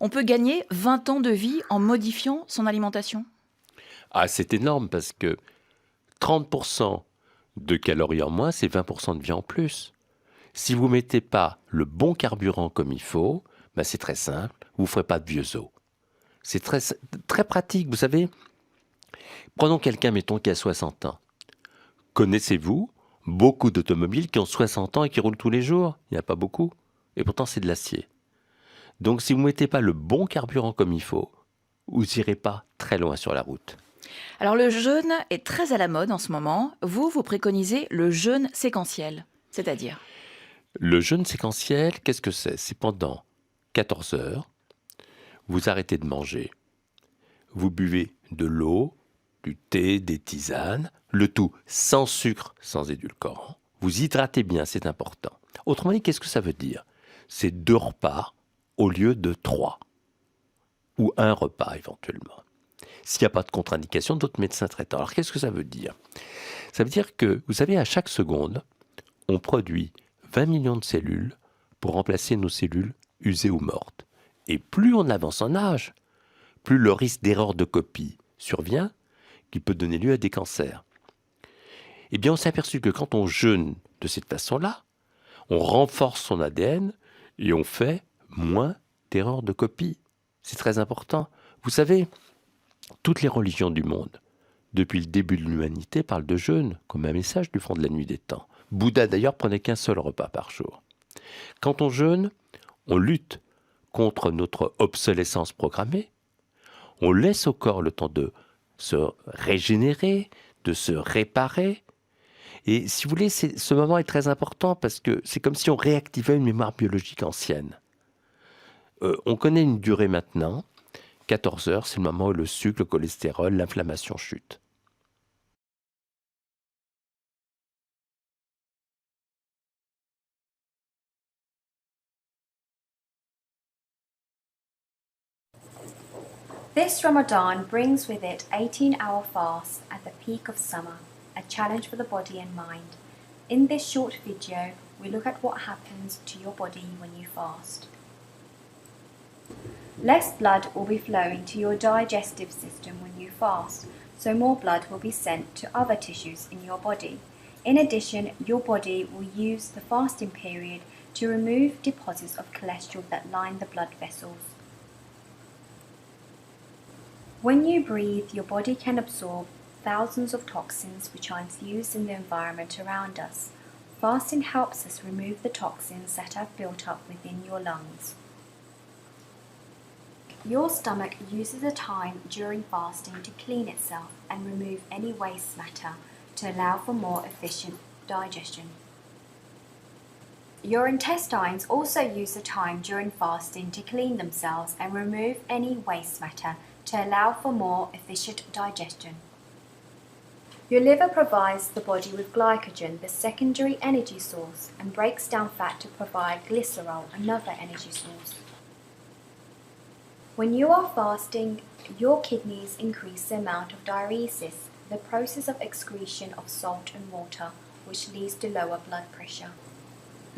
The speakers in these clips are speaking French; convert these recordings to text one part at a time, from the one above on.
On peut gagner 20 ans de vie en modifiant son alimentation? Ah, c'est énorme parce que 30% de calories en moins, c'est 20% de vie en plus. Si vous mettez pas le bon carburant comme il faut, ben c'est très simple, vous ne ferez pas de vieux os. C'est très pratique, vous savez. Prenons quelqu'un, mettons, qui a 60 ans. Connaissez-vous beaucoup d'automobiles qui ont 60 ans et qui roulent tous les jours? Il n'y en a pas beaucoup. Et pourtant, c'est de l'acier. Donc, si vous ne mettez pas le bon carburant comme il faut, vous n'irez pas très loin sur la route. Alors le jeûne est très à la mode en ce moment. Vous préconisez le jeûne séquentiel, c'est-à-dire? Le jeûne séquentiel, qu'est-ce que c'est? C'est pendant 14 heures, vous arrêtez de manger, vous buvez de l'eau, du thé, des tisanes, le tout sans sucre, sans édulcorant. Vous hydratez bien, c'est important. Autrement dit, qu'est-ce que ça veut dire? C'est 2 repas au lieu de 3, ou un repas éventuellement. S'il n'y a pas de contre-indication, d'autres médecins traitants. Alors qu'est-ce que ça veut dire? Ça veut dire que, vous savez, à chaque seconde, on produit 20 millions de cellules pour remplacer nos cellules usées ou mortes. Et plus on avance en âge, plus le risque d'erreur de copie survient, qui peut donner lieu à des cancers. Eh bien, on s'est aperçu que quand on jeûne de cette façon-là, on renforce son ADN et on fait moins d'erreurs de copie. C'est très important. Vous savez, toutes les religions du monde, depuis le début de l'humanité, parlent de jeûne comme un message du fond de la nuit des temps. Bouddha d'ailleurs prenait qu'un seul repas par jour. Quand on jeûne, on lutte contre notre obsolescence programmée. On laisse au corps le temps de se régénérer, de se réparer. Et si vous voulez, ce moment est très important parce que c'est comme si on réactivait une mémoire biologique ancienne. On connaît une durée maintenant, 14 heures, c'est le moment où le sucre, le cholestérol, l'inflammation chutent. This Ramadan brings with it 18-hour fast at the peak of summer, a challenge for the body and mind. In this short video, we look at what happens to your body when you fast. Less blood will be flowing to your digestive system when you fast, so more blood will be sent to other tissues in your body. In addition, your body will use the fasting period to remove deposits of cholesterol that line the blood vessels. When you breathe, your body can absorb thousands of toxins which are infused in the environment around us. Fasting helps us remove the toxins that have built up within your lungs. Your stomach uses the time during fasting to clean itself and remove any waste matter to allow for more efficient digestion. Your intestines also use the time during fasting to clean themselves and remove any waste matter to allow for more efficient digestion. Your liver provides the body with glycogen, the secondary energy source, and breaks down fat to provide glycerol, another energy source. When you are fasting, your kidneys increase the amount of diuresis, the process of excretion of salt and water, which leads to lower blood pressure.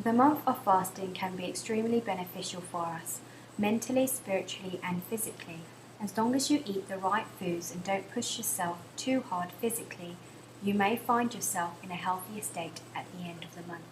The month of fasting can be extremely beneficial for us, mentally, spiritually, and physically. As long as you eat the right foods and don't push yourself too hard physically, you may find yourself in a healthier state at the end of the month.